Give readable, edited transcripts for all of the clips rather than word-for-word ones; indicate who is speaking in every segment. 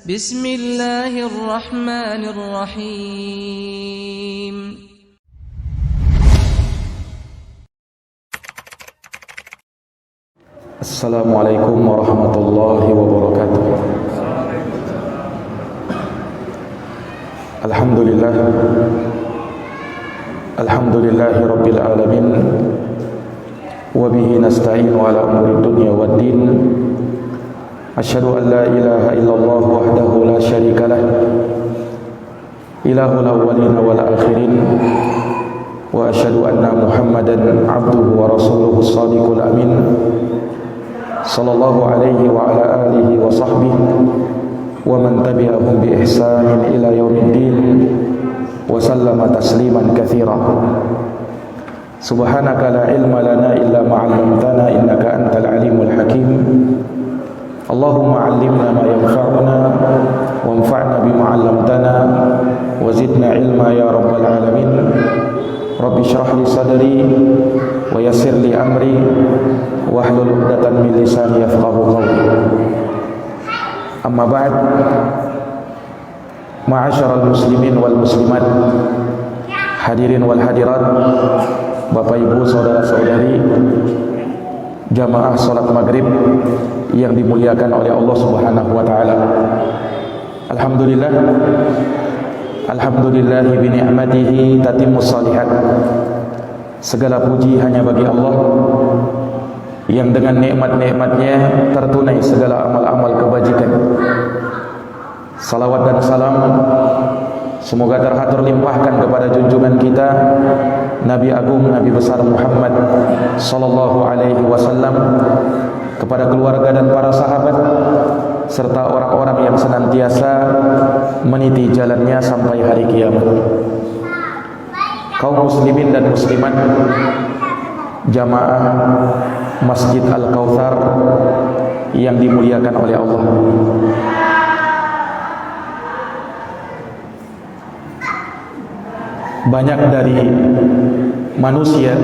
Speaker 1: Bismillahirrahmanirrahim.
Speaker 2: Assalamualaikum warahmatullahi wabarakatuh. Alhamdulillah, alhamdulillahi rabbil alamin, wa bihi nasta'inu ala umuri dunya waddin. Asyhadu an la ilaha illallah wahdahu la syarika lah, ilahul awwalin wal akhirin, wa asyhadu anna Muhammadan abduhu wa rasuluhu shadiqul amin, sallallahu alaihi wa ala alihi wa sahbihi wa man tabi'ahum bi ihsanin ila yaumiddin, wa sallama tasliman katsira. Subhanaka la ilma lana illa ma 'allamtana innaka antal alimul hakim. Allahumma 'allimna ma yanfa'una wanfa'na bima 'allamtana wa zidna ilma ya rabbal alamin. Rabbi shrah li sadri wa yassir li amri wahlul 'uqdatam min lisani yafqahu qawli. Amma ba'd. Ma'asyiral muslimin wal muslimat, hadirin wal hadirat, Bapak Ibu, saudara-saudari, jamaah salat maghrib yang dimuliakan oleh Allah Subhanahu wa taala. Alhamdulillah, alhamdulillahi bi ni'matihi tatimmus shalihat. Segala puji hanya bagi Allah yang dengan nikmat-nikmatnya tertunai segala amal-amal kebajikan. Salawat dan salam semoga terhatur limpahkan kepada junjungan kita Nabi Agung, Nabi besar Muhammad sallallahu alaihi wasallam, kepada keluarga dan para sahabat serta orang-orang yang senantiasa meniti jalannya sampai hari kiamat. Kaum muslimin dan muslimat, jamaah Masjid Al-Kautsar yang dimuliakan oleh Allah. Banyak dari manusia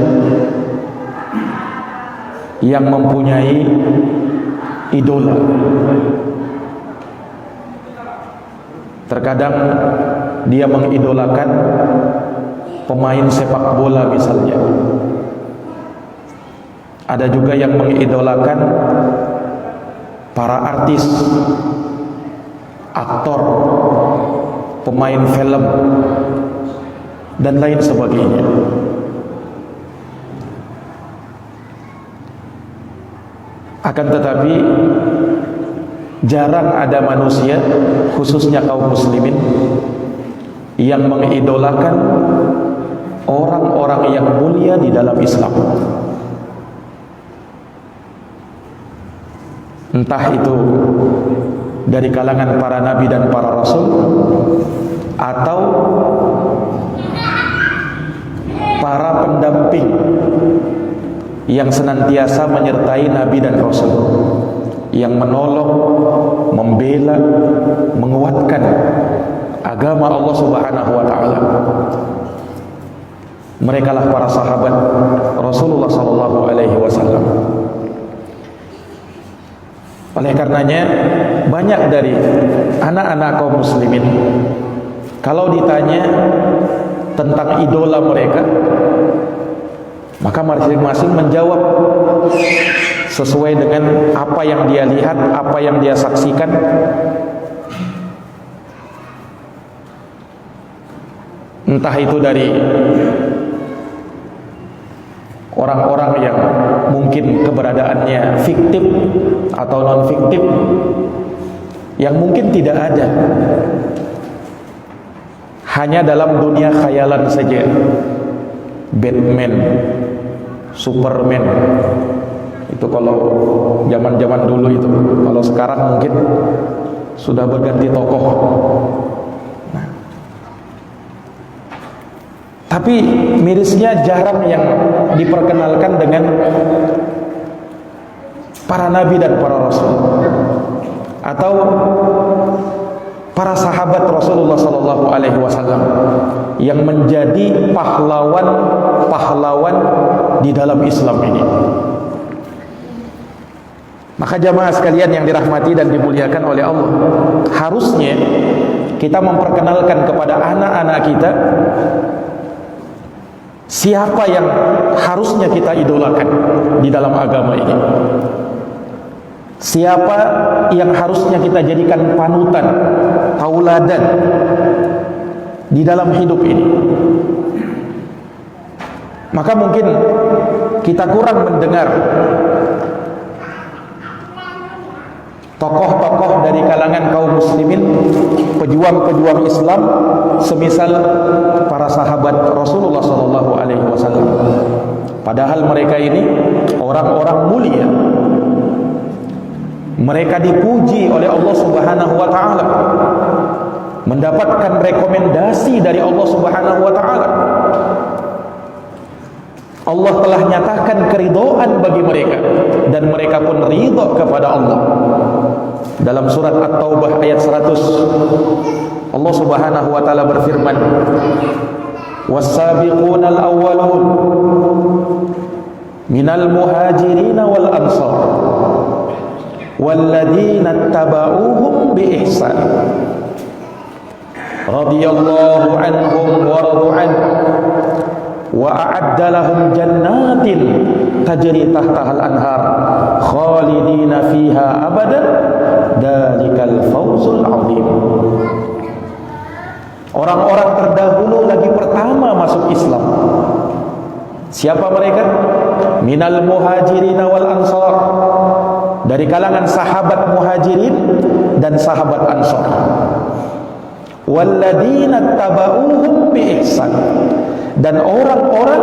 Speaker 2: yang mempunyai idola. Terkadang dia mengidolakan pemain sepak bola misalnya. Ada juga yang mengidolakan para artis, aktor, pemain film, dan lain sebagainya. Akan tetapi jarang ada manusia, khususnya kaum muslimin, yang mengidolakan orang-orang yang mulia di dalam Islam. Entah itu dari kalangan para nabi dan para rasul, atau para pendamping yang senantiasa menyertai nabi dan rasul, yang menolong, membela, menguatkan agama Allah Subhanahu wa taala. Merekalah para sahabat Rasulullah sallallahu alaihi wasallam. Oleh karenanya, banyak dari anak-anak kaum muslimin kalau ditanya tentang idola mereka, maka masing-masing menjawab sesuai dengan apa yang dia lihat, apa yang dia saksikan. Entah itu dari orang-orang yang mungkin keberadaannya fiktif atau non-fiktif, yang mungkin tidak ada, hanya dalam dunia khayalan saja. Batman, Superman, itu kalau zaman-zaman dulu itu. Kalau sekarang mungkin sudah berganti tokoh. Tapi mirisnya jarang yang diperkenalkan dengan para nabi dan para rasul, atau para sahabat Rasulullah sallallahu alaihi wasallam yang menjadi pahlawan di dalam Islam ini. Maka jamaah sekalian yang dirahmati dan dimuliakan oleh Allah, harusnya kita memperkenalkan kepada anak-anak kita siapa yang harusnya kita idolakan di dalam agama ini. Siapa yang harusnya kita jadikan panutan, tauladan di dalam hidup ini. Maka mungkin kita kurang mendengar tokoh-tokoh dari kalangan kaum muslimin, pejuang-pejuang Islam, semisal para sahabat Rasulullah SAW. Padahal mereka ini orang-orang mulia. Mereka dipuji oleh Allah Subhanahu wa taala, mendapatkan rekomendasi dari Allah Subhanahu wa taala. Allah telah nyatakan keridhaan bagi mereka dan mereka pun ridha kepada Allah. Dalam surat At-Taubah ayat 100, Allah Subhanahu wa taala berfirman, "Was-sabiqunal awwalun minal muhajirin wal ansar walladzina tabauhum bi ihsan radhiyallahu anhum wa radu anhu wa a'adda lahum jannatin tajri tahtaha al-anhar khalidina fiha abadan dzalikal fawzul 'adzim." Orang-orang terdahulu lagi pertama masuk Islam. Siapa mereka? Minal muhajirin wal ansar, dari kalangan sahabat muhajirin dan sahabat ansar. Walladzina tabauhum bi ihsan, dan orang-orang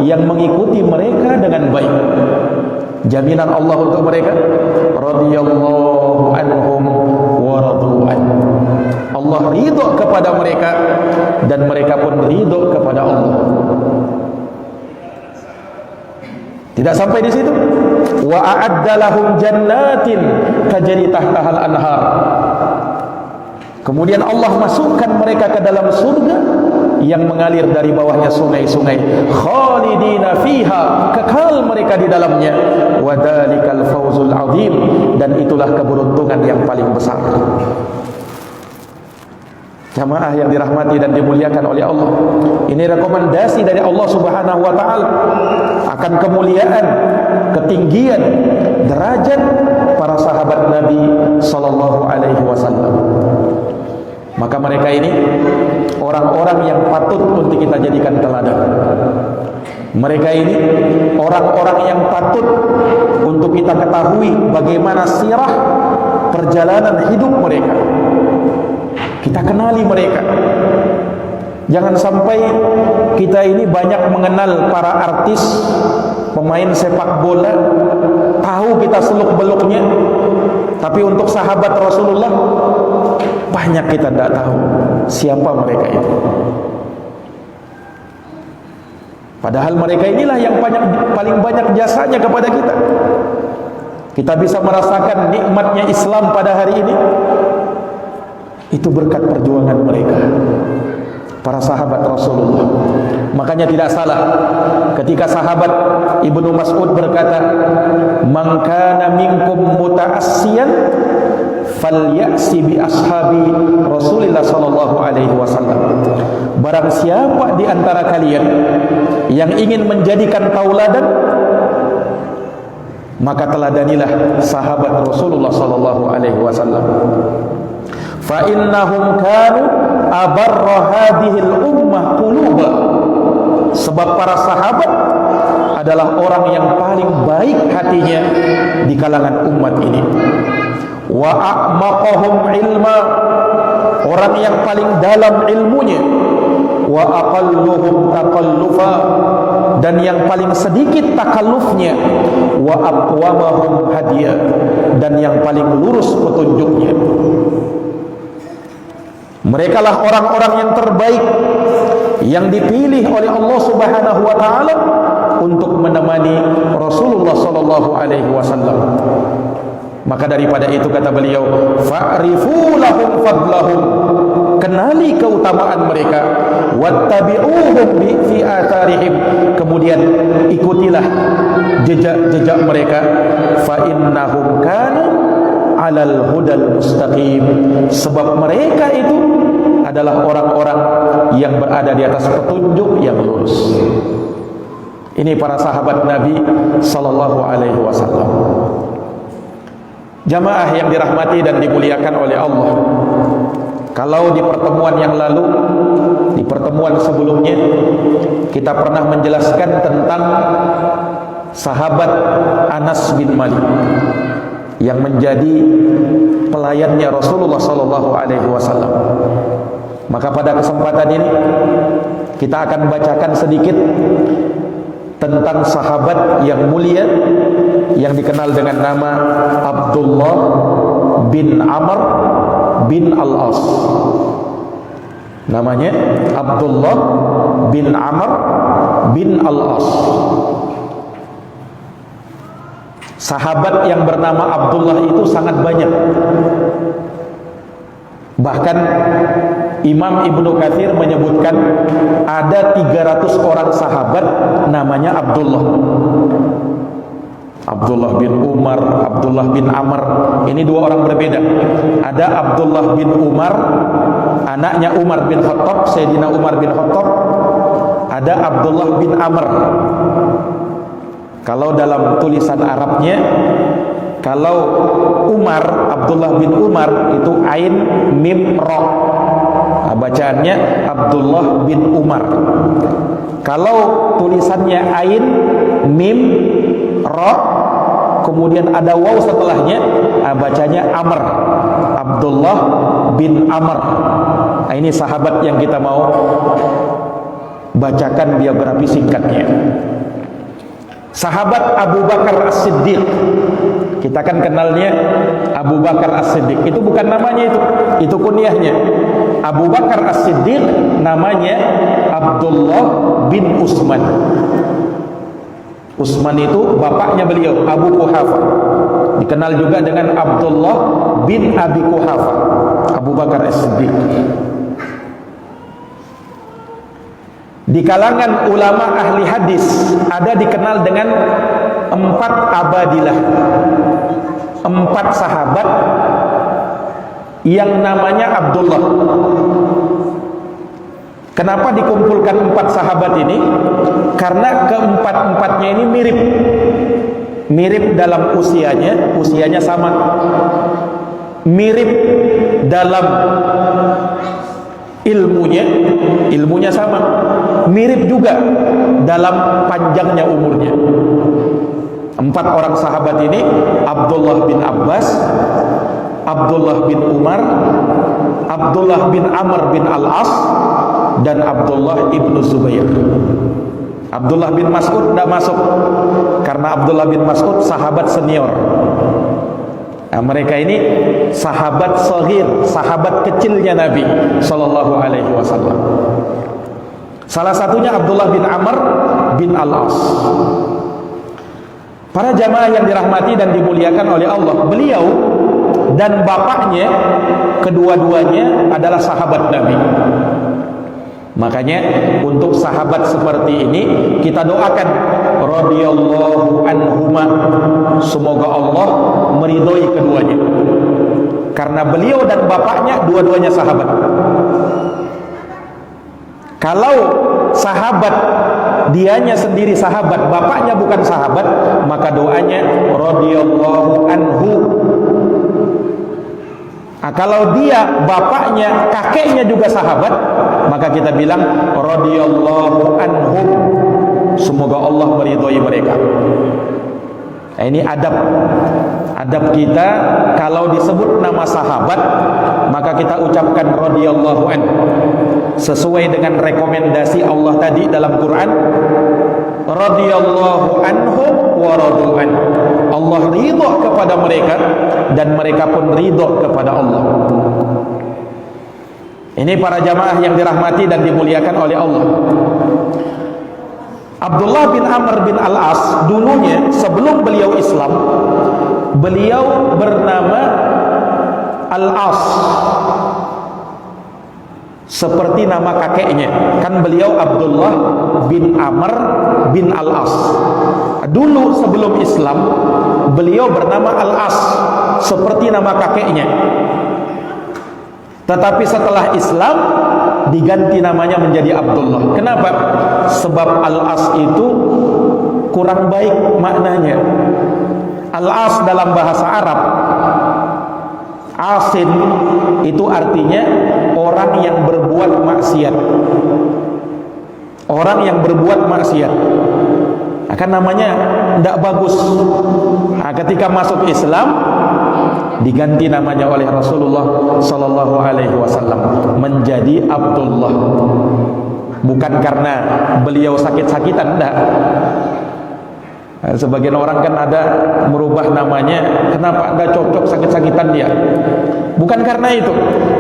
Speaker 2: yang mengikuti mereka dengan baik. Jaminan Allah untuk mereka, radhiyallahu anhum wa radu an. Allah ridha kepada mereka dan mereka pun ridha kepada Allah. Tidak sampai di situ, wa a'adda lahum jannatin tajri tahtaha al-anhar. Kemudian Allah masukkan mereka ke dalam surga yang mengalir dari bawahnya sungai-sungai, khalidina fiha, kekal mereka di dalamnya, wa dzalikal fawzul 'adzim, dan itulah keberuntungan yang paling besar. Jamaah yang dirahmati dan dimuliakan oleh Allah, ini rekomendasi dari Allah Subhanahu wa taala akan kemuliaan, ketinggian derajat para sahabat Nabi sallallahu alaihi wasallam. Maka mereka ini orang-orang yang patut untuk kita jadikan teladan. Mereka ini orang-orang yang patut untuk kita ketahui bagaimana sirah perjalanan hidup mereka. Kita kenali mereka. Jangan sampai kita ini banyak mengenal para artis, pemain sepak bola, tahu kita seluk-beluknya, tapi untuk sahabat Rasulullah banyak kita tidak tahu siapa mereka itu. Padahal mereka inilah yang paling banyak jasanya kepada kita. Kita bisa merasakan nikmatnya Islam pada hari ini, itu berkat perjuangan mereka, para sahabat Rasulullah. Makanya tidak salah ketika sahabat Ibnu Mas'ud berkata, "Man kana minkum muta'assiyan falya'si bi ashabi Rasulillah sallallahu alaihi wasallam." Barang siapa di antara kalian yang ingin menjadikan tauladan, maka teladanilah sahabat Rasulullah sallallahu alaihi wasallam. Fa innahum kanu abarra hadhil ummah quluba, sebab para sahabat adalah orang yang paling baik hatinya di kalangan umat ini. Wa a'maqahum ilma, orang yang paling dalam ilmunya. Wa aqalluhum taqallufa, dan yang paling sedikit takallufnya. Wa aqwamahum hadiya, dan yang paling lurus petunjuknya. Mereka lah orang-orang yang terbaik yang dipilih oleh Allah Subhanahu wa taala untuk menemani Rasulullah sallallahu alaihi wasallam. Maka daripada itu kata beliau, fa'rifu lahum fadlahum, kenali keutamaan mereka, wattabi'uhum fi atharihim, kemudian ikutilah jejak-jejak mereka, fa innahum kanu 'alal hudal mustaqim, sebab mereka itu adalah orang-orang yang berada di atas petunjuk yang lurus. Ini para sahabat Nabi sallallahu alaihi wasallam. Jamaah yang dirahmati dan dimuliakan oleh Allah, kalau di pertemuan yang lalu, di pertemuan sebelumnya, kita pernah menjelaskan tentang sahabat Anas bin Malik yang menjadi pelayannya Rasulullah sallallahu alaihi wasallam. Maka pada kesempatan ini kita akan bacakan sedikit tentang sahabat yang mulia yang dikenal dengan nama Abdullah bin Amr bin Al-As. Namanya Abdullah bin Amr bin Al-As. Sahabat yang bernama Abdullah itu sangat banyak. Bahkan Imam Ibnu Katsir menyebutkan ada 300 orang sahabat namanya Abdullah. Abdullah bin Umar, Abdullah bin Amr, ini dua orang berbeda. Ada Abdullah bin Umar, anaknya Umar bin Khattab, Sayyidina Umar bin Khattab. Ada Abdullah bin Amr. Kalau dalam tulisan Arabnya, kalau Umar, Abdullah bin Umar itu ain mim ra. Nah, bacaannya Abdullah bin Umar. Kalau tulisannya ain mim ra kemudian ada waw setelahnya, bacanya Amr. Abdullah bin Amr. Nah, ini sahabat yang kita mau bacakan biografi singkatnya. Sahabat Abu Bakar As-Siddiq, kita kan kenalnya Abu Bakar As-Siddiq. Itu bukan namanya itu kunyahnya. Abu Bakar As-Siddiq namanya Abdullah bin Utsman. Utsman itu bapaknya beliau, Abu Quhafa. Dikenal juga dengan Abdullah bin Abi Quhafa. Abu Bakar As-Siddiq. Di kalangan ulama ahli hadis ada dikenal dengan 4 abadilah, 4 sahabat yang namanya Abdullah. Kenapa dikumpulkan 4 sahabat ini? Karena keempat-empatnya ini mirip dalam usianya sama, mirip dalam ilmunya sama, mirip juga dalam panjangnya umurnya. 4 orang sahabat ini, Abdullah bin Abbas, Abdullah bin Umar, Abdullah bin Amr bin Al-As, dan Abdullah ibnu Zubair. Abdullah bin Mas'ud tidak masuk karena Abdullah bin Mas'ud sahabat senior. Nah, mereka ini sahabat saghir, sahabat kecilnya Nabi sallallahu alaihi wasallam. Salah satunya Abdullah bin Amr bin Al-As. Para jamaah yang dirahmati dan dimuliakan oleh Allah, beliau dan bapaknya kedua-duanya adalah sahabat Nabi. Makanya untuk sahabat seperti ini kita doakan radhiyallahu anhuma, semoga Allah meridhoi keduanya. Karena beliau dan bapaknya dua-duanya sahabat. Kalau sahabat dianya sendiri sahabat, bapaknya bukan sahabat, maka doanya radhiyallahu anhu. Nah, kalau dia bapaknya, kakeknya juga sahabat, maka kita bilang radhiyallahu anhum, semoga Allah meridhoi mereka. Nah, ini adab kita, kalau disebut nama sahabat maka kita ucapkan radhiyallahu an, sesuai dengan rekomendasi Allah tadi dalam Quran, radhiyallahu anhum wa radu an. Allah ridha kepada mereka dan mereka pun ridha kepada Allah. Ini para jamaah yang dirahmati dan dimuliakan oleh Allah. Abdullah bin Amr bin Al-As dulunya sebelum beliau Islam, beliau bernama Al-As, seperti nama kakeknya. Kan beliau Abdullah bin Amr bin Al-As. Dulu sebelum Islam, beliau bernama Al-As, seperti nama kakeknya. Tetapi setelah Islam diganti namanya menjadi Abdullah. Kenapa? Sebab Al-As itu kurang baik maknanya. Al-As dalam bahasa Arab, asin itu artinya orang yang berbuat maksiat. Orang yang berbuat maksiat, akan namanya tidak bagus. Nah, ketika masuk Islam diganti namanya oleh Rasulullah Sallallahu Alaihi Wasallam menjadi Abdullah. Bukan karena beliau sakit-sakitan, tidak. Sebagian orang kan ada merubah namanya, kenapa Anda cocok sakit-sakitan dia? Bukan karena itu,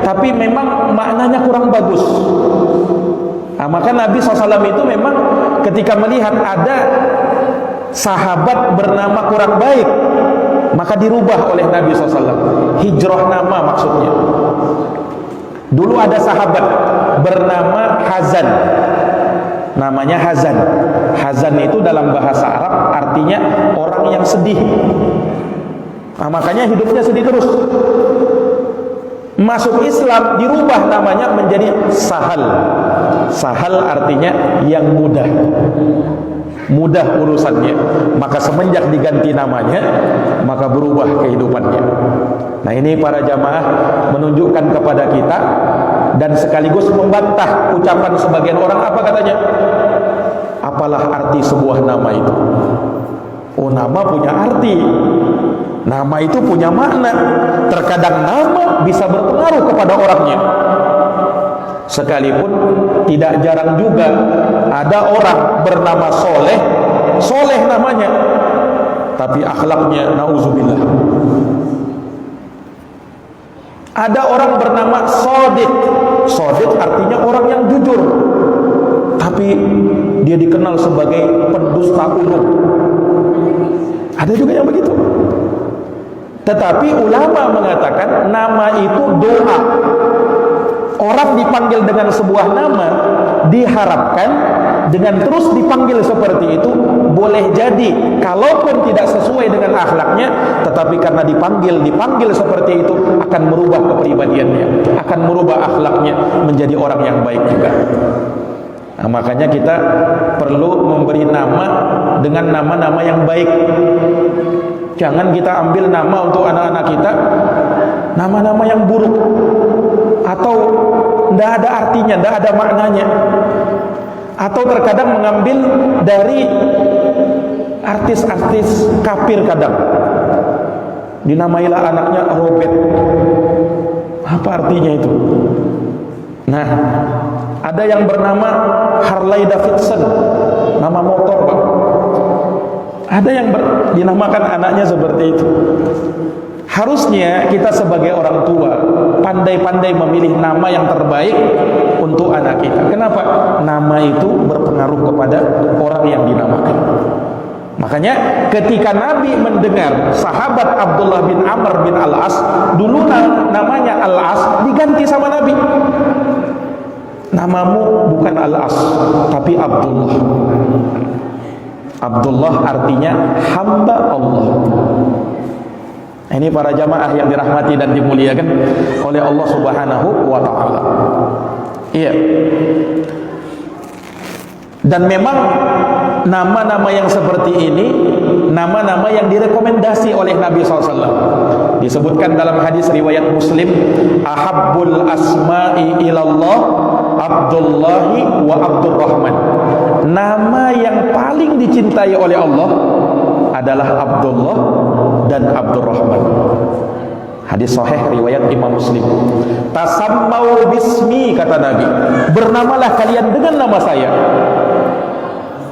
Speaker 2: tapi memang maknanya kurang bagus. Nah, maka Nabi SAW itu memang ketika melihat ada sahabat bernama kurang baik, maka dirubah oleh Nabi SAW. Hijrah nama maksudnya. Dulu ada sahabat bernama Hazan, namanya Hazan. Hazan itu dalam bahasa Arab artinya orang yang sedih. Nah, makanya hidupnya sedih terus. Masuk Islam dirubah namanya menjadi Sahal. Sahal artinya yang mudah, mudah urusannya. Maka semenjak diganti namanya, maka berubah kehidupannya. Nah, ini para jamaah menunjukkan kepada kita dan sekaligus membantah ucapan sebagian orang. Apa katanya? Apalah arti sebuah nama itu? Oh, nama punya arti. Nama itu punya makna. Terkadang nama bisa berpengaruh kepada orangnya. Sekalipun tidak jarang juga ada orang bernama Soleh, Soleh namanya, tapi akhlaknya nauzubillah. Ada orang bernama Shadiq. Shadiq artinya orang yang jujur, tapi dia dikenal sebagai pendusta ulung. Ada juga yang begitu. Tetapi ulama mengatakan nama itu doa. Orang dipanggil dengan sebuah nama, diharapkan dengan terus dipanggil seperti itu, boleh jadi kalaupun tidak sesuai dengan akhlaknya, tetapi karena dipanggil seperti itu, akan merubah kepribadiannya, akan merubah akhlaknya menjadi orang yang baik juga. Nah, makanya kita perlu memberi nama dengan nama-nama yang baik. Jangan kita ambil nama untuk anak-anak kita nama-nama yang buruk atau tidak ada artinya, tidak ada maknanya. Atau terkadang mengambil dari artis-artis kafir kadang. Dinamailah anaknya Robert. Apa artinya itu? Nah, ada yang bernama Harley Davidson, nama motor, Pak. Ada yang dinamakan anaknya seperti itu. Harusnya kita sebagai orang tua pandai-pandai memilih nama yang terbaik untuk anak kita. Kenapa? Nama itu berpengaruh kepada orang yang dinamakan. Makanya ketika Nabi mendengar sahabat Abdullah bin Amr bin Al-As, dulu namanya Al-As, diganti sama Nabi. Namamu bukan Al-As, tapi Abdullah. Abdullah artinya hamba Allah. Ini para jamaah yang dirahmati dan dimuliakan oleh Allah Subhanahu wa ta'ala. Iya. Dan memang nama-nama yang seperti ini nama-nama yang direkomendasi oleh Nabi SAW. Disebutkan dalam hadis riwayat Muslim, ahabbul asma'i ilallah Abdullahi wa Abdurrahman. Nama yang paling dicintai oleh Allah adalah Abdullah dan Abdurrahman. Hadis sahih riwayat Imam Muslim. Tasammau bismi, kata Nabi, bernamalah kalian dengan nama saya,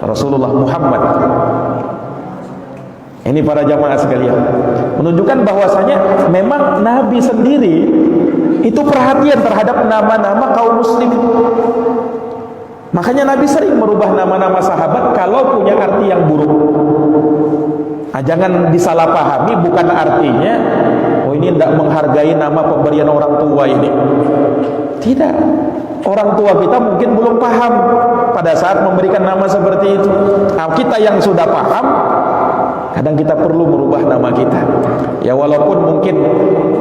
Speaker 2: Rasulullah Muhammad. Ini para jamaah sekalian, menunjukkan bahwasanya memang Nabi sendiri itu perhatian terhadap nama-nama kaum muslim. Makanya Nabi sering merubah nama-nama sahabat kalau punya arti yang buruk. Nah, jangan disalahpahami, bukan artinya oh ini tidak menghargai nama pemberian orang tua ini. Tidak. Orang tua kita mungkin belum paham pada saat memberikan nama seperti itu. Nah, kita yang sudah paham Kadang kita perlu merubah nama kita. Ya walaupun mungkin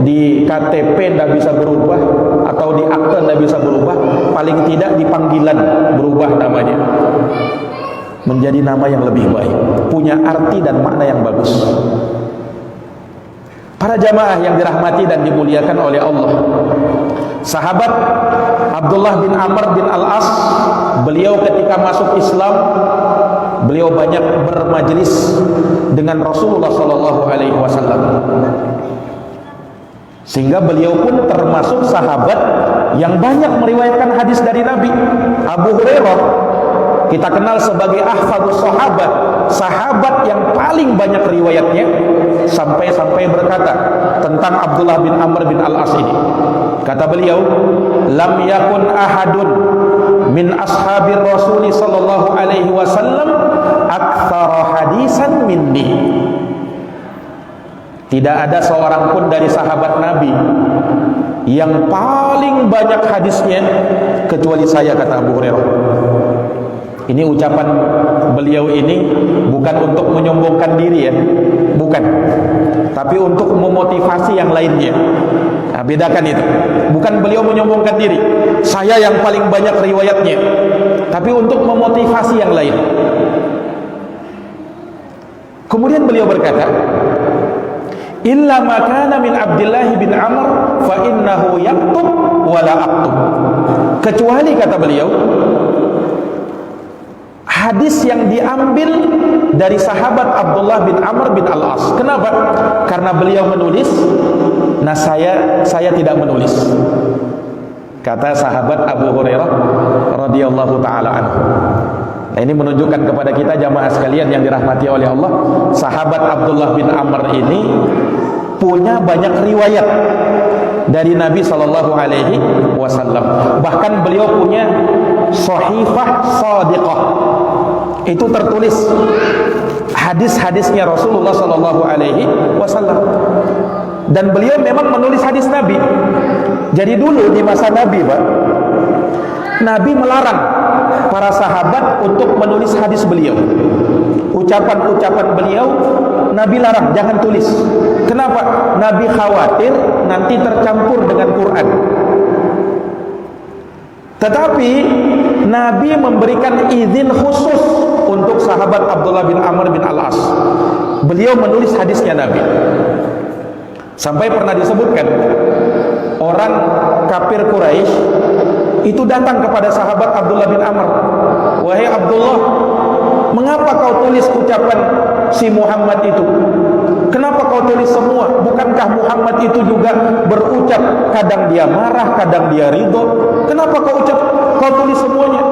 Speaker 2: di KTP tidak bisa berubah atau di akte tidak bisa berubah, paling tidak di panggilan berubah namanya menjadi nama yang lebih baik, punya arti dan makna yang bagus. Para jamaah yang dirahmati dan dimuliakan oleh Allah, sahabat Abdullah bin Amr bin Al-As, beliau ketika masuk Islam, beliau banyak bermajlis dengan Rasulullah SAW, sehingga beliau pun termasuk sahabat yang banyak meriwayatkan hadis dari Nabi. Abu Hurairah kita kenal sebagai ahfadus sahabat, sahabat yang paling banyak riwayatnya, sampai-sampai berkata tentang Abdullah bin Amr bin Al-As ini, kata beliau, lam yakun ahadun min ashabir Rasul sallallahu alaihi wasallam aktsara hadisan minni. Tidak ada seorang pun dari sahabat Nabi yang paling banyak hadisnya kecuali saya, kata Abu Hurairah. Ini ucapan beliau ini bukan untuk menyombongkan diri ya, bukan, tapi untuk memotivasi yang lainnya. Nah, bedakan itu. Bukan beliau menyombongkan diri, saya yang paling banyak riwayatnya, tapi untuk memotivasi yang lain. Kemudian beliau berkata, illa ma kana min Abdullah bin Amr fa innahu yaktub wa la aktub. Kecuali, kata beliau, hadis yang diambil dari sahabat Abdullah bin Amr bin Al-As. Kenapa? Karena beliau menulis, nah saya tidak menulis, kata sahabat Abu Hurairah radhiyallahu taala anhu. Nah, ini menunjukkan kepada kita jamaah sekalian yang dirahmati oleh Allah, sahabat Abdullah bin Amr ini punya banyak riwayat dari Nabi sallallahu alaihi wasallam. Bahkan beliau punya sahifah shadiqah. Itu tertulis hadis-hadisnya Rasulullah sallallahu alaihi wasallam. Dan beliau memang menulis hadis Nabi. Jadi dulu di masa Nabi, Pak, Nabi melarang para sahabat untuk menulis hadis beliau. Ucapan-ucapan beliau Nabi larang, jangan tulis. Kenapa? Nabi khawatir nanti tercampur dengan Quran. Tetapi Nabi memberikan izin khusus untuk sahabat Abdullah bin Amr bin Al-As. Beliau menulis hadisnya Nabi. Sampai pernah disebutkan orang kafir Quraisy itu datang kepada sahabat Abdullah bin Amr. Wahai Abdullah, mengapa kau tulis ucapan si Muhammad itu? Kenapa kau tulis semua? Bukankah Muhammad itu juga berucap, kadang dia marah, kadang dia ridho? Kenapa kau tulis semuanya?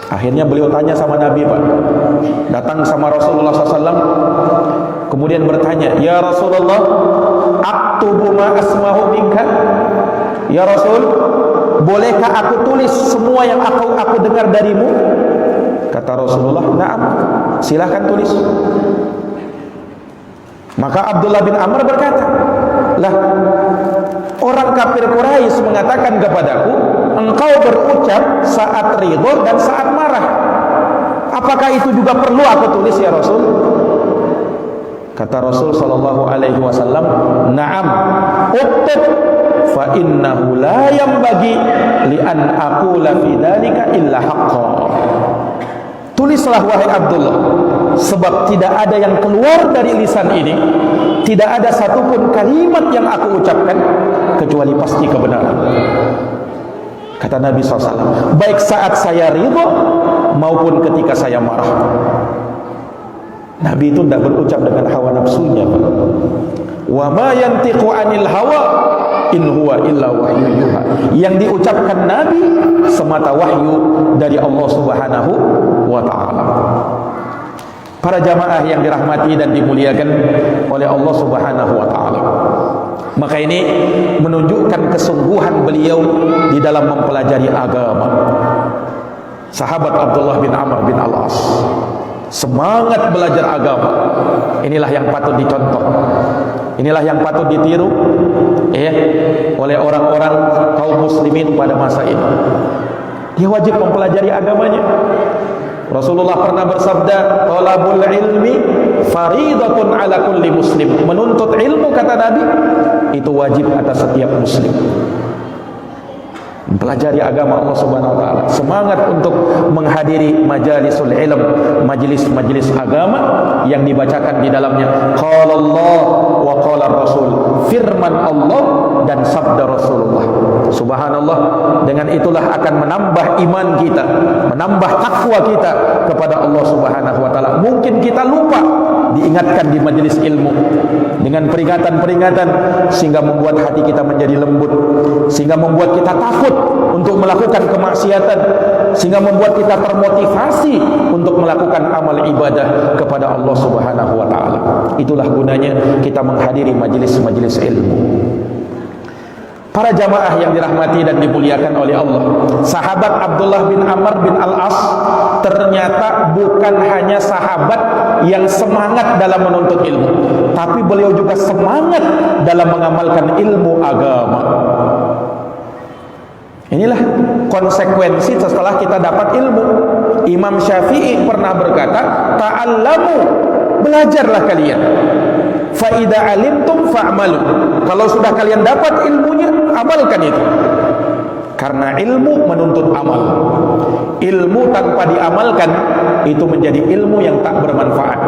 Speaker 2: Akhirnya beliau tanya sama Nabi, Pak. Datang sama Rasulullah SAW, kemudian bertanya, ya Rasulullah, aktubu ma asmahu minka? Ya Rasul, bolehkah aku tulis semua yang aku dengar darimu? Kata Rasulullah, na'am, silahkan tulis. Maka Abdullah bin Amr berkata, lah, orang kafir Quraisy mengatakan kepadaku, engkau berucap saat ridho dan saat marah. Apakah itu juga perlu aku tulis ya Rasul? Kata Rasul sallallahu alaihi wasallam, na'am, uktub fa innahu la yanbaghi li an aqula fi dzalika illa haqqan. Tulislah wahai Abdullah, sebab tidak ada yang keluar dari lisan ini, tidak ada satupun kalimat yang aku ucapkan kecuali pasti kebenaran. Kata Nabi SAW, baik saat saya ridho maupun ketika saya marah. Nabi itu tidak berucap dengan hawa nafsunya. Wa ma yantiqu anil hawa in huwa illa wahyu yuha. Yang diucapkan Nabi semata wahyu dari Allah Subhanahu wa ta'ala. Para jamaah yang dirahmati dan dimuliakan oleh Allah Subhanahu wa ta'ala, maka ini menunjukkan kesungguhan beliau di dalam mempelajari agama. Sahabat Abdullah bin Amr bin Al-As, semangat belajar agama. Inilah yang patut dicontoh, inilah yang patut ditiru oleh orang-orang kaum muslimin pada masa ini. Dia wajib mempelajari agamanya. Rasulullah pernah bersabda, "Talabul ilmi faridatun ala kulli muslim." Menuntut ilmu, kata Nabi, itu wajib atas setiap muslim. Mempelajari agama Allah Subhanahu wa taala, semangat untuk menghadiri majalisul ilm, majelis-majelis agama yang dibacakan di dalamnya qala Allah wa qala Rasul, firman Allah dan sabda Rasulullah. Subhanallah, dengan itulah akan menambah iman kita, menambah takwa kita kepada Allah Subhanahu wa taala. Mungkin kita lupa diingatkan di majelis ilmu dengan peringatan-peringatan, sehingga membuat hati kita menjadi lembut, sehingga membuat kita takut untuk melakukan kemaksiatan, sehingga membuat kita termotivasi untuk melakukan amal ibadah kepada Allah Subhanahu wa taala. Itulah gunanya kita menghadiri majelis-majelis ilmu. Para jamaah yang dirahmati dan dimuliakan oleh Allah, sahabat Abdullah bin Amr bin Al-As ternyata bukan hanya sahabat yang semangat dalam menuntut ilmu, tapi beliau juga semangat dalam mengamalkan ilmu agama. Inilah konsekuensi setelah kita dapat ilmu. Imam Syafi'i pernah berkata, "Ta'allamu," belajarlah kalian. "Fa idza alimtum fa'malu." Kalau sudah kalian dapat ilmunya, amalkan itu. Karena ilmu menuntut amal. Ilmu tanpa diamalkan itu menjadi ilmu yang tak bermanfaat.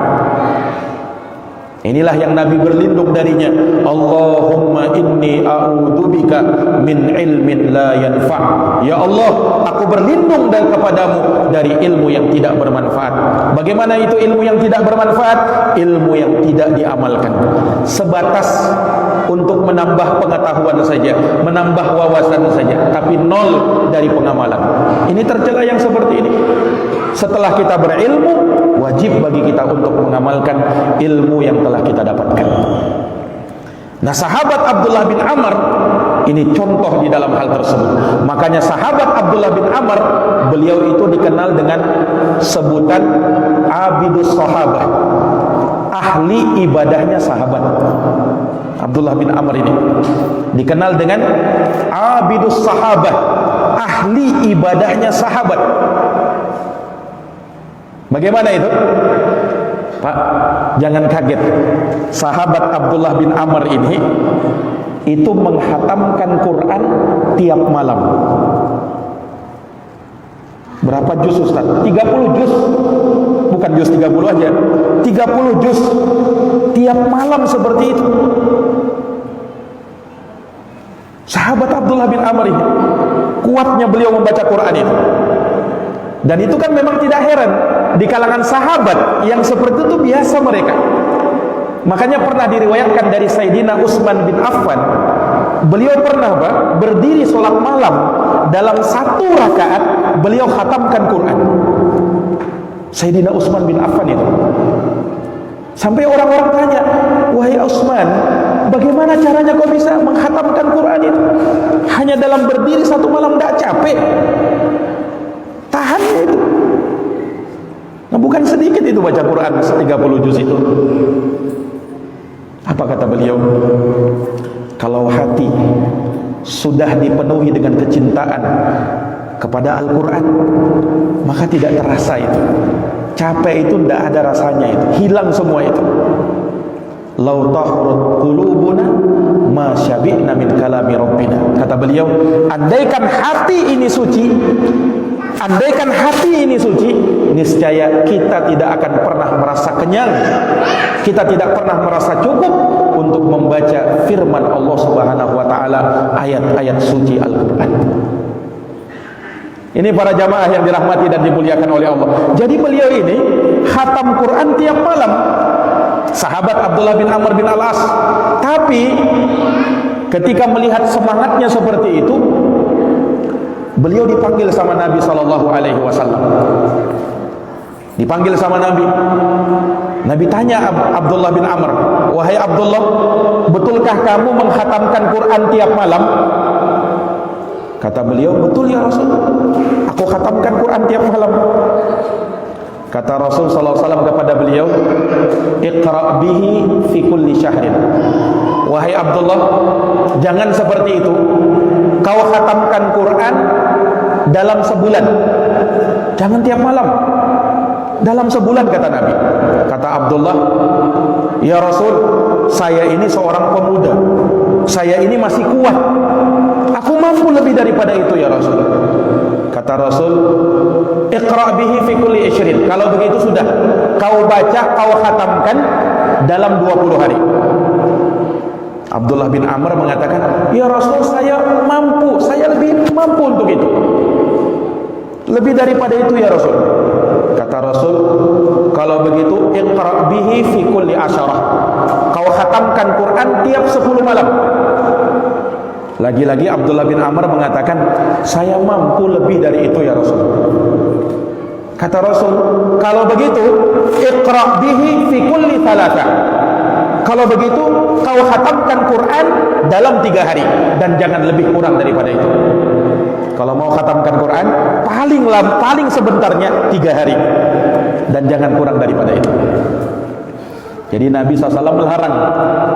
Speaker 2: Inilah yang Nabi berlindung darinya. Allahumma inni a'udzubika min ilmin la yanfa'. Ya Allah, aku berlindung kepadamu dari ilmu yang tidak bermanfaat. Bagaimana itu ilmu yang tidak bermanfaat? Ilmu yang tidak diamalkan, sebatas untuk menambah pengetahuan saja, menambah wawasan saja, tapi nol dari pengamalan. Ini tercela yang seperti ini. Setelah kita berilmu, wajib bagi kita untuk mengamalkan ilmu yang telah kita dapatkan. Nah, sahabat Abdullah bin Amr ini contoh di dalam hal tersebut. Makanya sahabat Abdullah bin Amr, beliau itu dikenal dengan sebutan Abidus Sahabah, ahli ibadahnya sahabat. Abdullah bin Amr ini dikenal dengan Abidus Sahabah, ahli ibadahnya sahabat. Bagaimana itu? Pak, jangan kaget. Sahabat Abdullah bin Amr ini itu menghatamkan Quran tiap malam. Berapa juz, Ustaz? 30 juz. Bukan juz 30 aja. 30 juz tiap malam seperti itu. Sahabat Abdullah bin Amr ini, kuatnya beliau membaca Quran itu. Dan itu kan memang tidak heran, di kalangan sahabat yang seperti itu biasa mereka. Makanya pernah diriwayatkan dari Sayyidina Utsman bin Affan, beliau pernah berdiri sholat malam, dalam satu rakaat beliau khatamkan Quran. Sayyidina Utsman bin Affan itu, sampai orang-orang tanya, "Wahai Utsman, bagaimana caranya kau bisa menghatamkan Quran itu? Hanya dalam berdiri satu malam, tidak capek? Tahannya itu." Nah, bukan sedikit itu baca Quran 30 juz itu. Apa kata beliau? Kalau hati sudah dipenuhi dengan kecintaan kepada Al-Quran, maka tidak terasa itu. Capek itu tidak ada rasanya itu, hilang semua itu. Lau tahrut qulubuna ma syabi'na min kalami rabbina. Kata beliau, andaikan hati ini suci, andaikan hati ini suci, niscaya kita tidak akan pernah merasa kenyang, kita tidak pernah merasa cukup untuk membaca firman Allah Subhanahu wa taala, ayat-ayat suci Al-Qur'an. Ini para jamaah yang dirahmati dan dimuliakan oleh Allah. Jadi beliau ini khatam Quran tiap malam. Sahabat Abdullah bin Amr bin Al-As. Tapi ketika melihat semangatnya seperti itu, beliau dipanggil sama Nabi sallallahu alaihi wasallam. Dipanggil sama Nabi. Nabi tanya Abdullah bin Amr, "Wahai Abdullah, betulkah kamu menghatamkan Quran tiap malam?" Kata beliau, "Betul ya Rasul, aku khatamkan Quran tiap malam." Kata Rasul sallallahu alaihi wasallam kepada beliau, "Iqra' bihi fi kulli syahrin." Wahai Abdullah, jangan seperti itu. Kau khatamkan Quran dalam sebulan. Jangan tiap malam. dalam sebulan, kata Nabi. Kata Abdullah, ya Rasul, saya ini seorang pemuda, saya ini masih kuat, aku mampu lebih daripada itu ya Rasul. Kata Rasul, iqra bihi fi kulli 20. Kalau begitu sudah, kau baca, kau khatamkan dalam 20 hari. Abdullah bin Amr mengatakan, ya Rasul, saya mampu, saya lebih mampu untuk itu, lebih daripada itu ya Rasul. Kata Rasul, kalau begitu iqra bihi fi kulli 10. Kau khatamkan Quran tiap 10 malam. Lagi-lagi Abdullah bin Amr mengatakan, saya mampu lebih dari itu ya Rasul. Kata Rasul, kalau begitu iqra bihi fi kulli 3. Kalau begitu kau khatamkan Quran dalam 3 hari, dan jangan lebih kurang daripada itu. Kalau mau khatamkan Quran, paling sebentarnya 3 hari, dan jangan kurang daripada itu. Jadi Nabi SAW melarang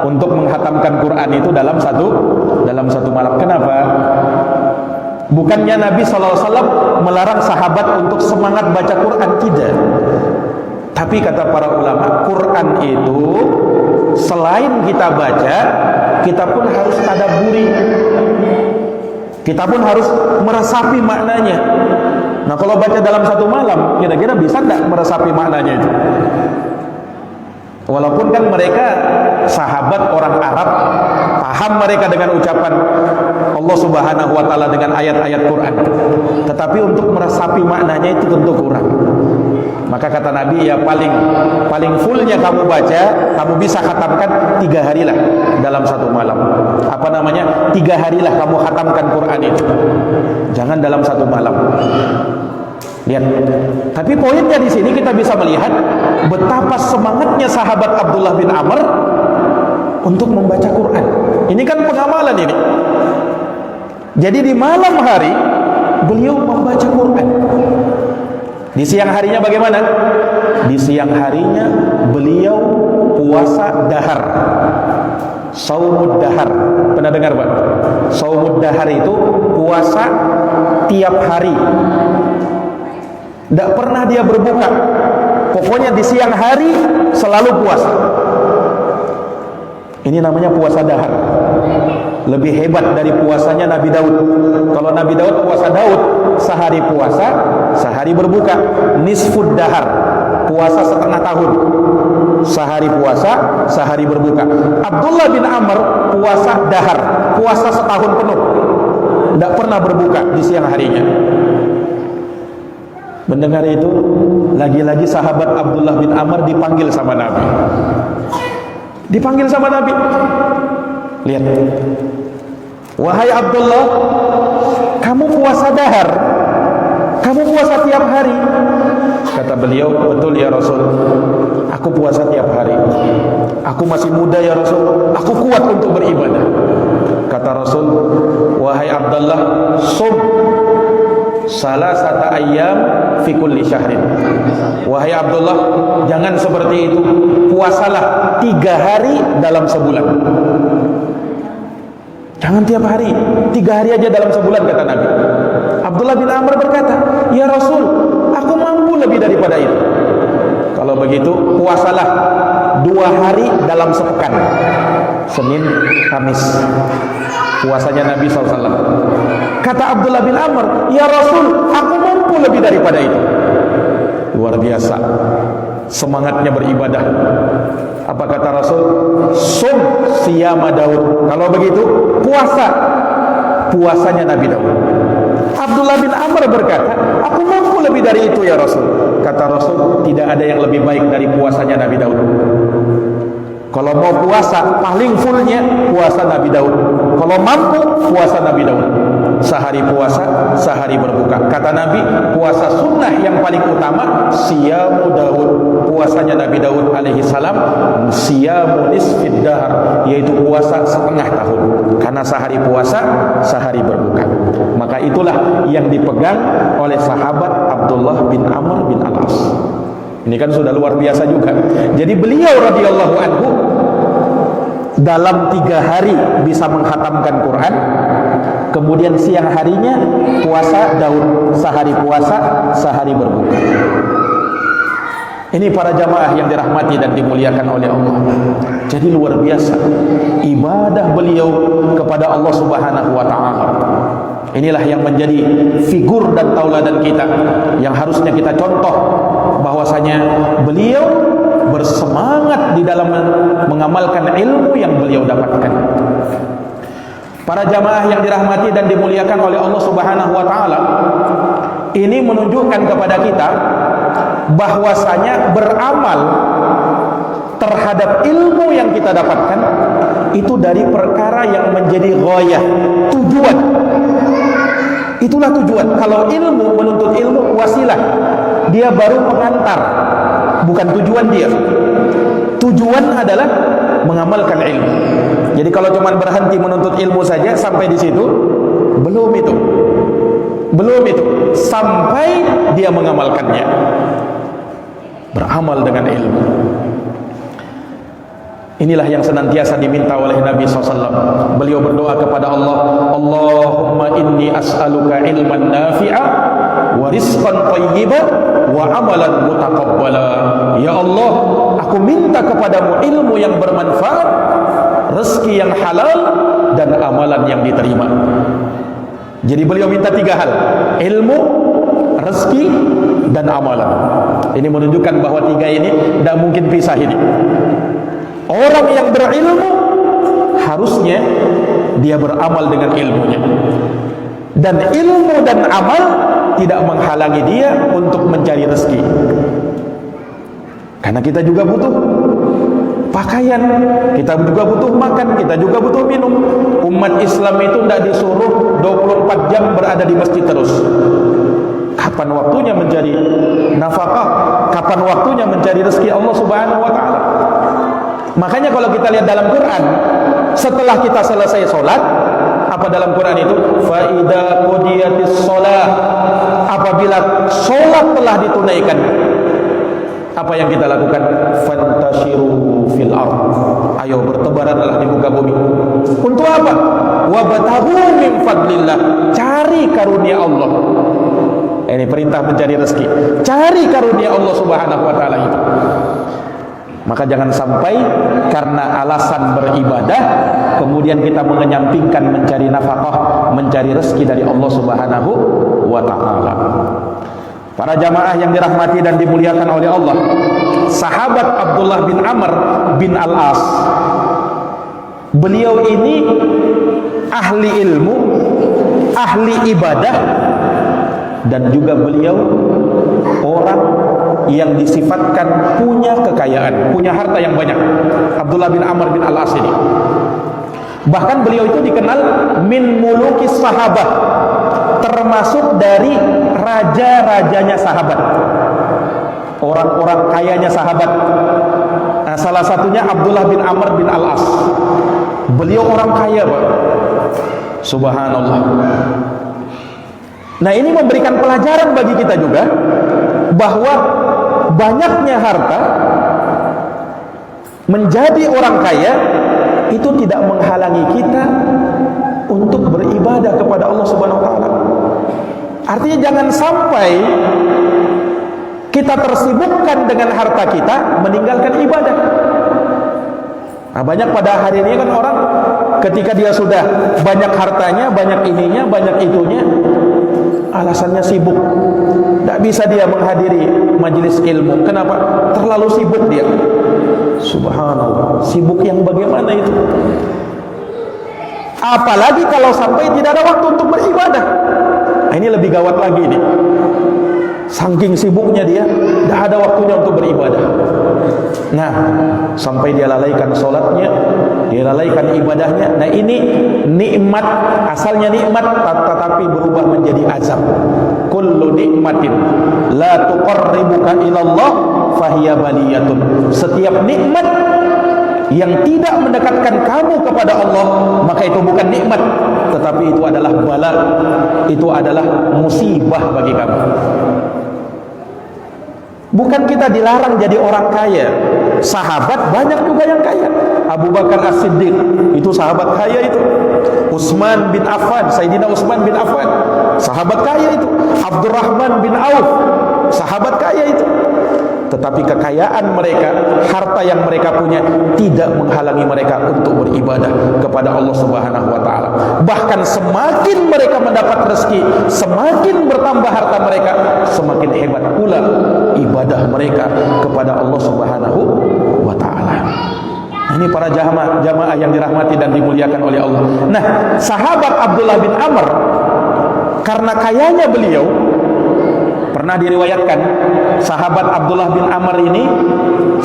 Speaker 2: untuk menghatamkan Quran itu dalam satu malam. Kenapa? Bukannya Nabi SAW melarang sahabat untuk semangat baca Quran, tidak. Tapi kata para ulama, Quran itu selain kita baca, kita pun harus tadabburi, kita pun harus meresapi maknanya. Nah, kalau baca dalam 1 malam, kira-kira bisa enggak meresapi maknanya itu? Walaupun kan mereka sahabat orang Arab, paham mereka dengan ucapan Allah Subhanahu wa taala dengan ayat-ayat Quran, tetapi untuk meresapi maknanya itu tentu kurang. Maka kata Nabi, ya paling fullnya kamu baca, kamu bisa khatamkan 3 hari lah dalam 1 malam. Apa namanya? 3 hari lah kamu khatamkan Quran itu, jangan dalam 1 malam. Lihat. Tapi poinnya di sini kita bisa melihat betapa semangatnya sahabat Abdullah bin Amr untuk membaca Quran. Ini kan pengamalan ini. Jadi di malam hari beliau membaca Quran. Di siang harinya bagaimana? Di siang harinya beliau puasa dahar. Saumud dahar. Pernah dengar, Pak? Saumud dahar itu puasa tiap hari. Tidak pernah dia berbuka. Pokoknya di siang hari selalu puasa. Ini namanya puasa dahar. Lebih hebat dari puasanya Nabi Daud. Kalau Nabi Daud puasa Daud, sehari puasa, sehari berbuka. Nisfud dahar, puasa setengah tahun. Sehari puasa, sehari berbuka. Abdullah bin Amr puasa dahar, puasa setahun penuh, tidak pernah berbuka di siang harinya. Mendengar itu, lagi-lagi sahabat Abdullah bin Amr dipanggil sama Nabi. Dipanggil sama Nabi. Lihat. Wahai Abdullah, kamu puasa dahar, kamu puasa tiap hari. Kata beliau, betul ya Rasul, aku puasa tiap hari. Aku masih muda ya Rasul, aku kuat untuk beribadah. Kata Rasul, wahai Abdullah, sum salasata ayyam fi kulli syahrin. Wahai Abdullah, jangan seperti itu. Puasalah 3 hari dalam sebulan. Jangan tiap hari, 3 hari aja dalam sebulan, kata Nabi. Abdullah bin Amr berkata, ya Rasul, aku mampu lebih daripada itu. Kalau begitu, puasalah 2 hari dalam sepekan. Senin, Kamis. Puasanya Nabi SAW. Kata Abdullah bin Amr, ya Rasul, aku mampu lebih daripada itu. Luar biasa semangatnya beribadah. Apa kata Rasul? Sum siyama Daud. Kalau begitu, puasanya Nabi Daud. Abdullah bin Amr berkata, aku mampu lebih dari itu ya Rasul. Kata Rasul, tidak ada yang lebih baik dari puasanya Nabi Daud. Kalau mau puasa, paling fullnya puasa Nabi Daud. Kalau mampu, puasa Nabi Daud. Sehari puasa, sehari berbuka. Kata Nabi, puasa sunnah yang paling utama siyamu Daud. Puasanya Nabi Daud alaihi salam siyamu nisfid dahar, yaitu puasa setengah tahun. Karena sehari puasa, sehari berbuka. Maka itulah yang dipegang oleh sahabat Abdullah bin Amr bin Al-As. Ini kan sudah luar biasa juga. Jadi beliau radhiyallahu anhu dalam 3 hari bisa menghatamkan Quran. Kemudian siang harinya puasa Daud, sehari puasa, sehari berbuka. Ini para jamaah yang dirahmati dan dimuliakan oleh Allah. Jadi luar biasa ibadah beliau kepada Allah Subhanahu wa taala. Inilah yang menjadi figur dan tauladan kita, yang harusnya kita contoh, bahwasanya beliau bersemangat di dalam mengamalkan ilmu yang beliau dapatkan. Para jamaah yang dirahmati dan dimuliakan oleh Allah Subhanahu wa taala, ini menunjukkan kepada kita bahwasanya beramal terhadap ilmu yang kita dapatkan itu dari perkara yang menjadi ghayah, tujuan. Itulah tujuan. Kalau ilmu, menuntut ilmu, wasilah, dia baru pengantar, bukan tujuan dia. Tujuan adalah mengamalkan ilmu. Jadi kalau cuma berhenti menuntut ilmu saja sampai di situ, belum itu. Sampai dia mengamalkannya, beramal dengan ilmu. Inilah yang senantiasa diminta oleh Nabi SAW. Beliau berdoa kepada Allah, Allahumma inni as'aluka ilman nafi'a wa rizqan thayyiban wa amalan mutaqabbala. Ya Allah, aku minta kepadamu ilmu yang bermanfaat, rezeki yang halal, dan amalan yang diterima. Jadi beliau minta 3 hal: ilmu, rezeki, dan amalan. Ini menunjukkan bahwa 3 ini tidak mungkin pisah ini. Orang yang berilmu harusnya dia beramal dengan ilmunya, dan ilmu dan amal tidak menghalangi dia untuk mencari rezeki. Karena kita juga butuh pakaian, kita juga butuh makan, kita juga butuh minum. Umat Islam itu tidak disuruh 24 jam berada di masjid terus. Kapan waktunya mencari nafkah? Kapan waktunya mencari rezeki Allah Subhanahu wa taala? Makanya kalau kita lihat dalam Quran, setelah kita selesai sholat, apa dalam Quran itu? Fa idza qudiyatis shalah, apabila sholat telah ditunaikan, apa yang kita lakukan? Fantashiru fil ardh, ayo bertebaranlah di muka bumi. Untuk apa? Wabtaghu min fadlillah, cari karunia Allah. Ini perintah mencari rezeki, cari karunia Allah Subhanahu wa taala itu. Maka jangan sampai karena alasan beribadah kemudian kita menyampingkan mencari nafkah, mencari rezeki dari Allah Subhanahu wa taala. Para jamaah yang dirahmati dan dimuliakan oleh Allah, sahabat Abdullah bin Amr bin Al-As, beliau ini ahli ilmu, ahli ibadah, dan juga beliau orang yang disifatkan punya kekayaan, punya harta yang banyak. Abdullah bin Amr bin Al-As ini, bahkan beliau itu dikenal min mulukis sahabah, termasuk dari raja-rajanya sahabat, orang-orang kayanya sahabat. Nah, salah satunya Abdullah bin Amr bin Al-As. Beliau orang kaya, Pak. Subhanallah. Nah, ini memberikan pelajaran bagi kita juga bahwa banyaknya harta, menjadi orang kaya itu tidak menghalangi kita untuk beribadah kepada Allah Subhanahu wa taala. Artinya jangan sampai kita tersibukkan dengan harta kita meninggalkan ibadah. Nah, banyak pada hari ini kan orang ketika dia sudah banyak hartanya, banyak ininya, banyak itunya, alasannya sibuk, tidak bisa dia menghadiri majelis ilmu. Kenapa? Terlalu sibuk dia. Subhanallah, sibuk yang bagaimana itu? Apalagi kalau sampai tidak ada waktu untuk beribadah. Nah, ini lebih gawat lagi ini. Saking sibuknya dia, tidak ada waktunya untuk beribadah. Nah, sampai dia lalaikan sholatnya, dia lalaikan ibadahnya. Nah, ini nikmat, asalnya nikmat, tetapi berubah menjadi azab. Kullu nikmatin la tuqarribuka ilallah fahiya baliyatun. Setiap nikmat yang tidak mendekatkan kamu kepada Allah, maka itu bukan nikmat, tetapi itu adalah bala, itu adalah musibah bagi kamu. Bukan kita dilarang jadi orang kaya. Sahabat banyak juga yang kaya. Abu Bakar As-Siddiq itu sahabat kaya itu. Utsman bin Affan, Sayyidina Utsman bin Affan, sahabat kaya itu. Abdurrahman bin Auf, sahabat kaya itu. Tetapi kekayaan mereka, harta yang mereka punya tidak menghalangi mereka untuk beribadah kepada Allah Subhanahu wa taala. Bahkan semakin mereka mendapat rezeki, semakin bertambah harta mereka, semakin hebat pula ibadah mereka kepada Allah Subhanahu wa taala. Ini para jamaah yang dirahmati dan dimuliakan oleh Allah. Nah, sahabat Abdullah bin Amr, karena kayanya beliau, pernah diriwayatkan sahabat Abdullah bin Amr ini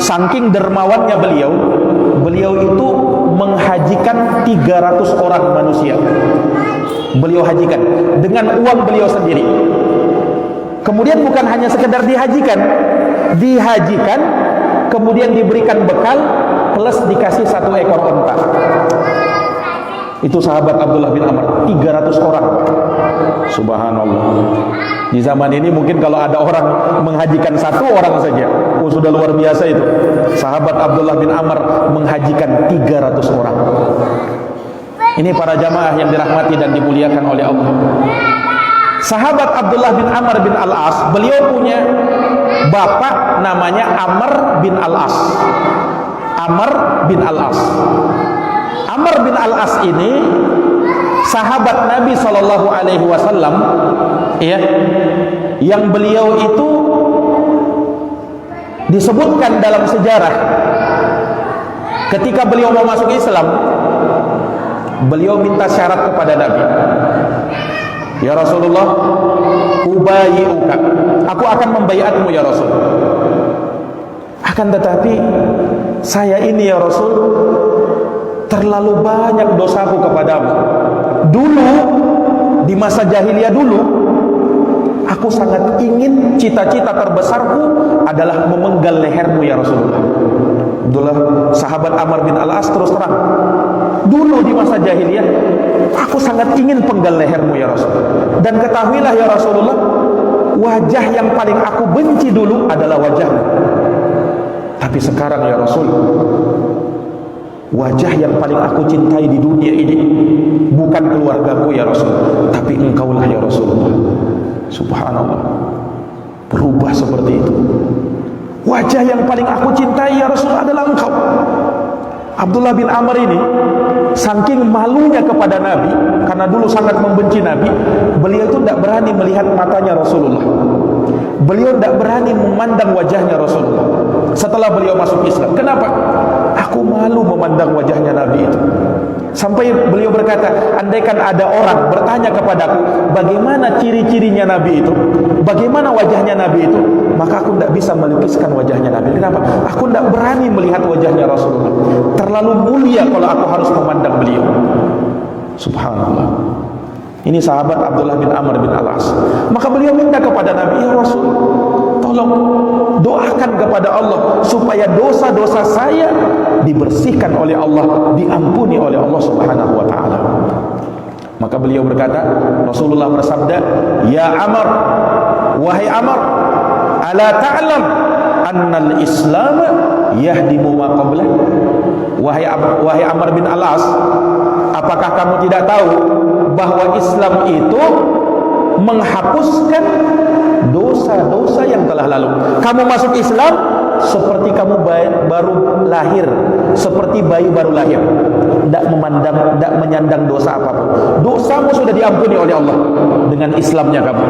Speaker 2: saking dermawannya beliau itu menghajikan 300 orang manusia. Beliau hajikan dengan uang beliau sendiri. Kemudian bukan hanya sekedar dihajikan, kemudian diberikan bekal plus dikasih 1 ekor unta. Itu sahabat Abdullah bin Amr, 300 orang. Subhanallah. Di zaman ini mungkin kalau ada orang menghajikan 1 orang saja, sudah luar biasa itu. Sahabat Abdullah bin Amr menghajikan 300 orang. Ini para jamaah yang dirahmati dan dimuliakan oleh Allah. Sahabat Abdullah bin Amr bin Al-As, beliau punya bapak namanya Amr bin Al-As. Amr bin Al-As. Amr bin Al-As ini sahabat Nabi Sallallahu Alaihi Wasallam, ya, yang beliau itu disebutkan dalam sejarah ketika beliau mau masuk Islam, beliau minta syarat kepada Nabi. Ya Rasulullah, ubayyuka, aku akan membaiatmu ya Rasul. Akan tetapi saya ini ya Rasul terlalu banyak dosaku kepadamu. Dulu di masa jahiliyah dulu, aku sangat ingin, cita-cita terbesarku adalah memenggal lehermu ya Rasulullah. Abdullah sahabat Amr bin Al-As terus terang, dulu di masa jahiliyah aku sangat ingin penggal lehermu ya Rasul. Dan ketahuilah ya Rasulullah, wajah yang paling aku benci dulu adalah wajahmu. Tapi sekarang ya Rasul, wajah yang paling aku cintai di dunia ini bukan keluargaku ya Rasul, tapi engkaulah ya Rasulullah. Subhanallah, berubah seperti itu. Wajah yang paling aku cintai ya Rasul adalah engkau. Abdullah bin Amr ini saking malunya kepada Nabi, karena dulu sangat membenci Nabi, beliau itu tidak berani melihat matanya Rasulullah. Beliau tidak berani memandang wajahnya Rasulullah setelah beliau masuk Islam. Kenapa? Aku malu memandang wajahnya Nabi itu. Sampai beliau berkata, andaikan ada orang bertanya kepadaku bagaimana ciri-cirinya Nabi itu, bagaimana wajahnya Nabi itu, maka aku tidak bisa melukiskan wajahnya Nabi. Kenapa? Aku tidak berani melihat wajahnya Rasulullah. Terlalu mulia kalau aku harus memandang beliau. Subhanallah. Ini sahabat Abdullah bin Amr bin Al-As. Maka beliau minta kepada Nabi, ya Rasul, tolong doakan kepada Allah supaya dosa-dosa saya dibersihkan oleh Allah, diampuni oleh Allah Subhanahu wa taala. Maka beliau berkata, Rasulullah bersabda, ya Amr, wahai Amr, ala ta'lam annal Islam yahdimu ma qablah. Wahai Amr bin Al-As, apakah kamu tidak tahu bahwa Islam itu menghapuskan dosa-dosa yang telah lalu? Kamu masuk Islam seperti kamu baru lahir, seperti bayi baru lahir, tidak menyandang dosa apapun. Dosamu sudah diampuni oleh Allah dengan Islamnya kamu.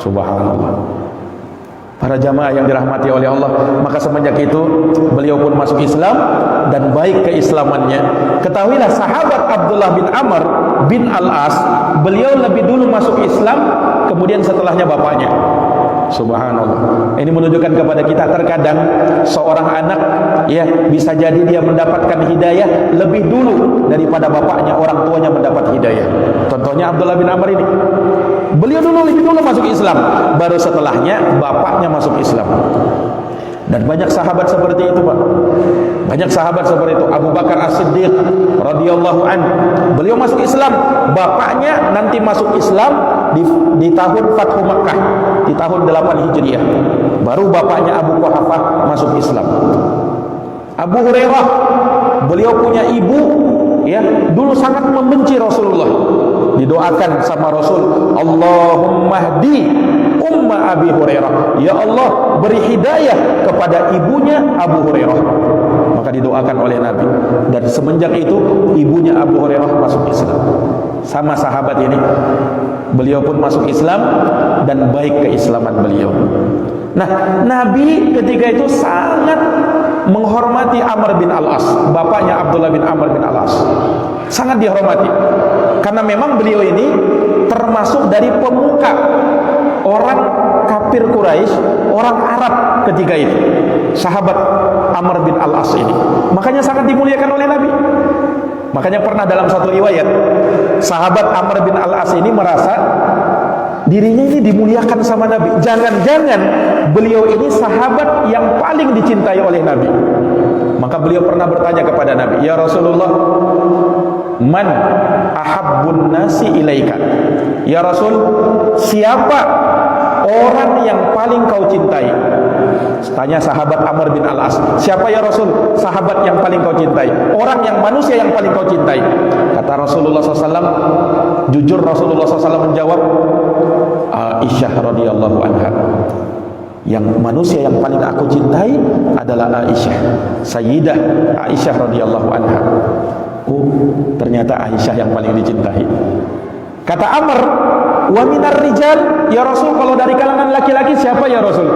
Speaker 2: Subhanallah. Para jamaah yang dirahmati oleh Allah, maka semenjak itu beliau pun masuk Islam dan baik keislamannya. Ketahuilah sahabat Abdullah bin Amr bin Al-As, beliau lebih dulu masuk Islam, kemudian setelahnya bapaknya. Subhanallah. Ini menunjukkan kepada kita terkadang seorang anak ya bisa jadi dia mendapatkan hidayah lebih dulu daripada bapaknya, orang tuanya mendapat hidayah. Contohnya Abdullah bin Amr ini. Beliau lebih dulu masuk Islam, baru setelahnya bapaknya masuk Islam. Dan banyak sahabat seperti itu, Pak. Banyak sahabat seperti itu. Abu Bakar As-Siddiq radhiyallahu anhu, beliau masuk Islam, bapaknya nanti masuk Islam di tahun Fathu Makkah, di tahun 8 Hijriah. Baru bapaknya Abu Quhafah masuk Islam. Abu Hurairah, beliau punya ibu ya, dulu sangat membenci Rasulullah. Didoakan sama Rasul, Allahumma hdi umma Abi Hurairah. Ya Allah, beri hidayah kepada ibunya Abu Hurairah. Maka didoakan oleh Nabi. Dan semenjak itu ibunya Abu Hurairah masuk Islam. Sama sahabat ini, beliau pun masuk Islam dan baik keislaman beliau. Nah, Nabi ketika itu sangat menghormati Amr bin Al-As, bapaknya Abdullah bin Amr bin Al-As. Sangat dihormati. Karena memang beliau ini termasuk dari pemuka orang kafir Quraisy, orang Arab ketika itu. Sahabat Amr bin Al-As ini. Makanya sangat dimuliakan oleh Nabi. Makanya pernah dalam satu riwayat, sahabat Amr bin Al-As ini merasa dirinya ini dimuliakan sama Nabi. Jangan-jangan beliau ini sahabat yang paling dicintai oleh Nabi. Maka beliau pernah bertanya kepada Nabi, "Ya Rasulullah, man ahabbun nasi ilaika?" Ya Rasul, siapa orang yang paling kau cintai? Tanya sahabat Amr bin Al-As, siapa ya Rasul sahabat yang paling kau cintai? Orang yang manusia yang paling kau cintai? Kata Rasulullah SAW, jujur Rasulullah SAW menjawab, Aisyah radhiyallahu anha. Yang manusia yang paling aku cintai adalah Aisyah, Sayyidah Aisyah radhiyallahu anha. Oh, ternyata Aisyah yang paling dicintai. Kata Amr, wa minar rijal, ya Rasul, kalau dari kalangan laki-laki siapa ya Rasul?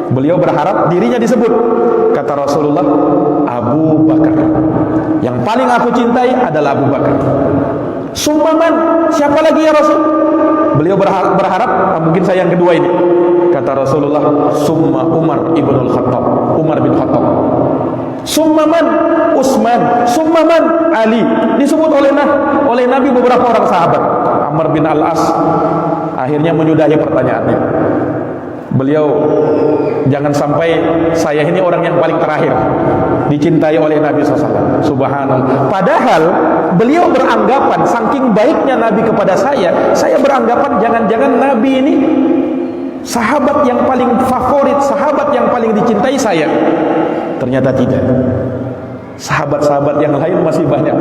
Speaker 2: Beliau berharap dirinya disebut. Kata Rasulullah, Abu Bakar. Yang paling aku cintai adalah Abu Bakar. Summaman, siapa lagi ya Rasul? Beliau berharap mungkin saya yang kedua ini. Kata Rasulullah, summa Umar ibnul Khattab, Umar bin Khattab. Summaman Utsman, summaman Ali. Disebut oleh Nabi beberapa orang sahabat. Amr bin Al-As akhirnya menyudahi pertanyaannya. Beliau, jangan sampai saya ini orang yang paling terakhir dicintai oleh Nabi SAW. Subhanallah. Padahal beliau beranggapan saking baiknya Nabi kepada saya beranggapan jangan-jangan Nabi ini sahabat yang paling favorit, sahabat yang paling dicintai saya. Ternyata tidak. Sahabat-sahabat yang lain masih banyak.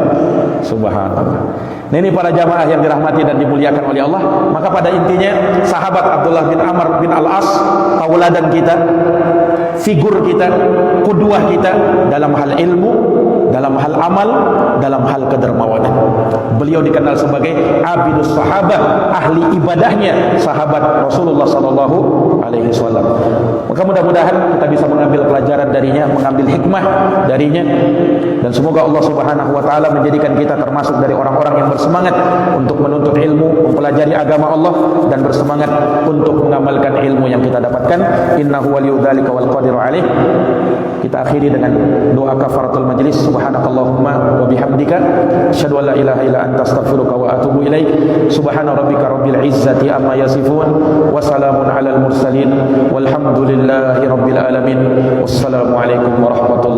Speaker 2: Subhanallah. Nah, ini para jamaah yang dirahmati dan dimuliakan oleh Allah. Maka pada intinya sahabat Abdullah bin Amr bin Al-As, tauladan kita, figur kita, qudwah kita dalam hal ilmu, dalam hal amal, dalam hal kedermawanan. Beliau dikenal sebagai abidus sahabah, ahli ibadahnya sahabat Rasulullah sallallahu alaihi wasallam. Maka mudah-mudahan kita bisa mengambil pelajaran darinya, mengambil hikmah darinya, dan semoga Allah Subhanahu wa taala menjadikan kita termasuk dari orang-orang yang bersemangat untuk menuntut ilmu, mempelajari agama Allah, dan bersemangat untuk mengamalkan ilmu yang kita dapatkan. Innahu waliyudzalika wal qadiru alaih. Kita akhiri dengan doa kafaratul majlis. Subhanakallahumma wa bihamdika asyhadu an la ilaha illa anta astaghfiruka wa atubu ilaik. Subhana rabbika rabbil izzati amma yasifun wa salamun alal mursalin walhamdulillahi rabbil alamin. Wassalamu alaikum warahmatullahi